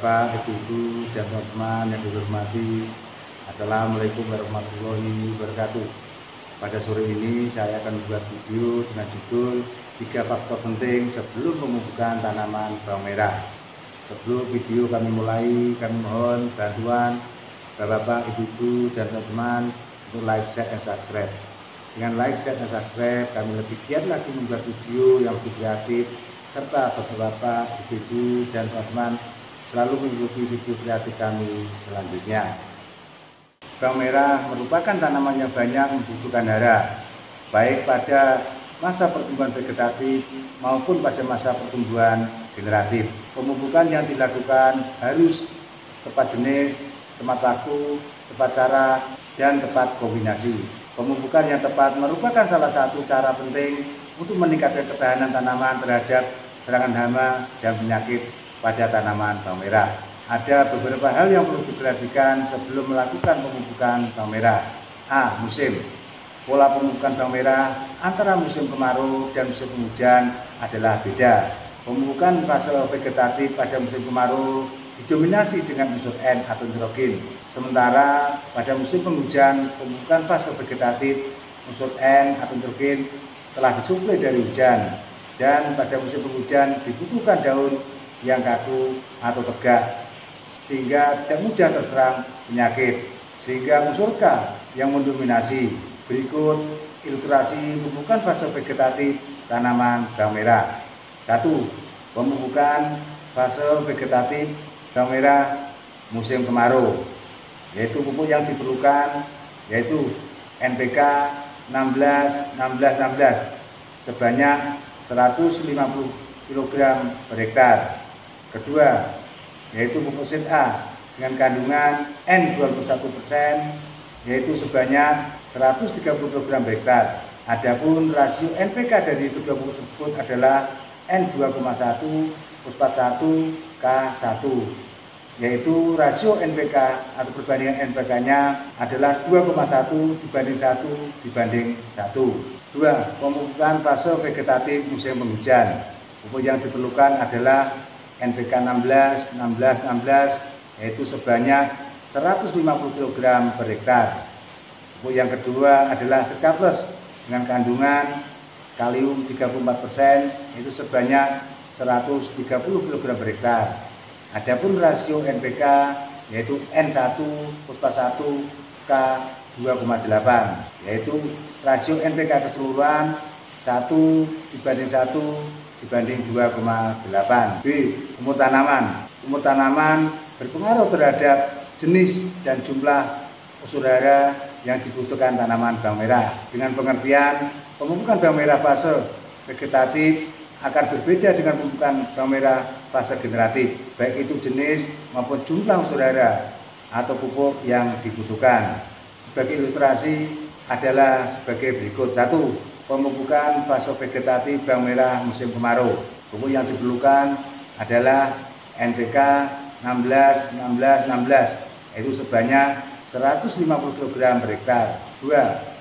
Bapak, Ibu-ibu, dan teman-teman yang dihormati, Assalamualaikum warahmatullahi wabarakatuh. Pada sore ini saya akan membuat video dengan judul 3 faktor penting sebelum pemupukan tanaman bawang merah. Sebelum video kami mulai, kami mohon bantuan Bapak, Ibu-ibu, dan teman-teman untuk like, share, dan subscribe. Dengan like, share, dan subscribe, kami lebih giat lagi membuat video yang lebih kreatif, serta Bapak, Ibu-ibu, dan teman-teman selalu mengikuti video kreatif kami selanjutnya. Bawang merah merupakan tanaman yang banyak membutuhkan hara, baik pada masa pertumbuhan vegetatif maupun pada masa pertumbuhan generatif. Pemupukan yang dilakukan harus tepat jenis, tepat waktu, tepat cara, dan tepat kombinasi. Pemupukan yang tepat merupakan salah satu cara penting untuk meningkatkan ketahanan tanaman terhadap serangan hama dan penyakit pada tanaman bawang merah. Ada beberapa hal yang perlu diperhatikan sebelum melakukan pemupukan bawang merah. A. Musim. Pola pemupukan bawang merah antara musim kemarau dan musim penghujan adalah beda. Pemupukan fase vegetatif pada musim kemarau didominasi dengan unsur N atau nitrogen. Sementara pada musim penghujan, pemupukan fase vegetatif unsur N atau nitrogen telah disuplai dari hujan, dan pada musim penghujan dibutuhkan daun yang kaku atau tegak sehingga tidak mudah terserang penyakit, sehingga unsur K yang mendominasi. Berikut ilustrasi pemupukan fase vegetatif tanaman bawang merah. 1. Pemupukan fase vegetatif bawang merah musim kemarau, yaitu pupuk yang diperlukan yaitu NPK 16-16-16 sebanyak 150 kg per hektar. Kedua, yaitu pupuk zat A dengan kandungan N21% yaitu sebanyak 130 kg per hektar. Adapun rasio NPK dari kedua pupuk tersebut adalah N2,1 fosfat 1 K1, yaitu rasio NPK atau perbandingan NPK-nya adalah 2,1 dibanding 1 dibanding 1. 2. Pemupukan fase vegetatif musim penghujan. Pupuk yang diperlukan adalah NPK 16-16-16 yaitu sebanyak 150 kg per hektar. Pupuk yang kedua adalah Sekaples dengan kandungan kalium 34% yaitu sebanyak 130 kg per hektar. Adapun rasio NPK yaitu N1 fosfat 1 K 2,8 yaitu rasio NPK keseluruhan 1 dibanding 1 dibanding 2,8. B. Umur tanaman. Umur tanaman berpengaruh terhadap jenis dan jumlah unsur hara yang dibutuhkan tanaman bawang merah. Dengan pengertian, pemupukan bawang merah fase vegetatif akan berbeda dengan pemupukan bawang merah fase generatif, baik itu jenis maupun jumlah unsur hara atau pupuk yang dibutuhkan. Sebagai ilustrasi adalah sebagai berikut. 1. Pemupukan fase vegetatif bawang merah musim kemarau. Pupuk yang diperlukan adalah NPK 16-16-16 yaitu sebanyak 150 kg per hektar. 2.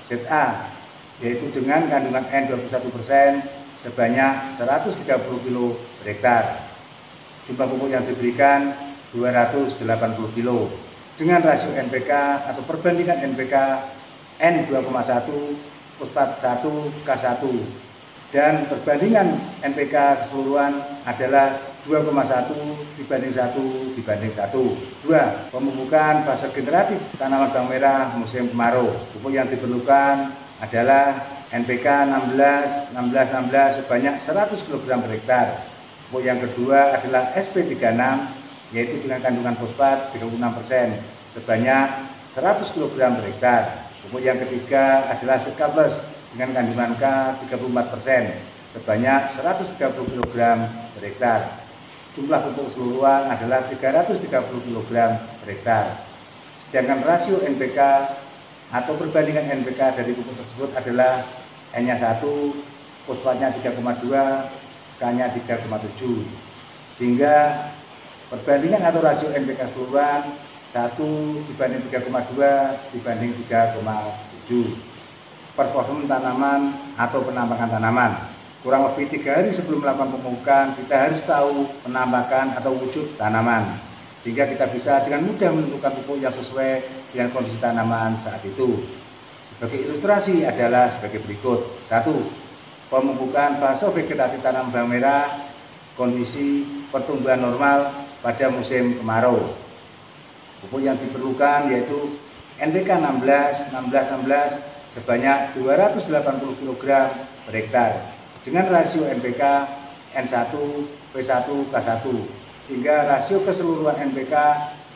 Zat A yaitu dengan kandungan N21% sebanyak 130 kg per hektar. Jumlah pupuk yang diberikan 280 kg dengan rasio NPK atau perbandingan NPK N2,1 fosfat 1 K1 dan perbandingan NPK keseluruhan adalah 2,1 dibanding 1 dibanding 1. 2. Pemupukan fase generatif tanaman bawang merah musim kemarau. Pupuk yang diperlukan adalah NPK 16-16-16 sebanyak 100 kg per hektar. Pupuk yang kedua adalah SP36 yaitu dengan kandungan fosfat 36% sebanyak 100 kg per hektar. Pupuk yang ketiga adalah Sekaples dengan kandungan K 34% sebanyak 130 kg per hektar. Jumlah pupuk keseluruhan adalah 330 kg per hektar. Sedangkan rasio NPK atau perbandingan NPK dari pupuk tersebut adalah N-nya 1, fosfatnya 3,2, K-nya 3,7. Sehingga perbandingan atau rasio NPK keseluruhan 1 dibanding 3,2 dibanding 3,7. Performa tanaman atau penampakan tanaman. Kurang lebih 3 hari sebelum melakukan pemupukan, kita harus tahu penampakan atau wujud tanaman. sehingga kita bisa dengan mudah menentukan pupuk yang sesuai dengan kondisi tanaman saat itu. Sebagai ilustrasi adalah sebagai berikut. 1. Pemupukan fase vegetatif tanaman bawang merah kondisi pertumbuhan normal pada musim kemarau. Pupuk yang diperlukan yaitu NPK 16 sebanyak 280 kg per hektar dengan rasio NPK N1 P1 K1, sehingga rasio keseluruhan NPK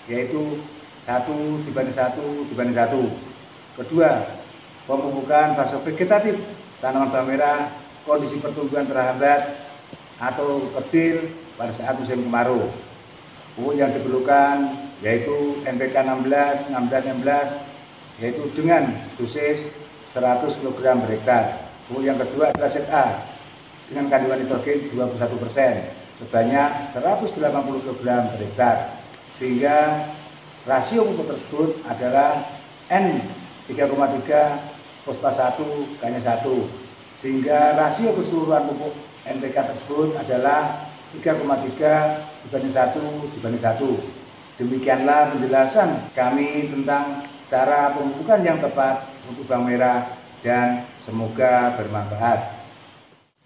yaitu 1:1:1. Kedua, pemupukan fase vegetatif tanaman bawang merah kondisi pertumbuhan terhambat atau kerdil pada saat musim kemarau. Pupuk yang diperlukan yaitu NPK 16 yaitu dengan dosis 100 kg per hektar. Pupuk yang kedua adalah ZA dengan kandungan nitrogen 21% sebanyak 180 kg per hektar, sehingga rasio pupuk tersebut adalah N 3,3 fosfat 1 K-1, sehingga rasio keseluruhan pupuk NPK tersebut adalah 3,3:1:1. Demikianlah penjelasan kami tentang cara pemupukan yang tepat untuk bawang merah dan semoga bermanfaat.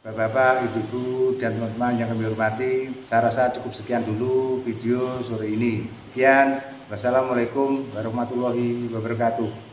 Bapak-bapak, ibu-ibu, dan teman-teman yang kami hormati, saya rasa cukup sekian dulu video sore ini. Sekian, wassalamualaikum warahmatullahi wabarakatuh.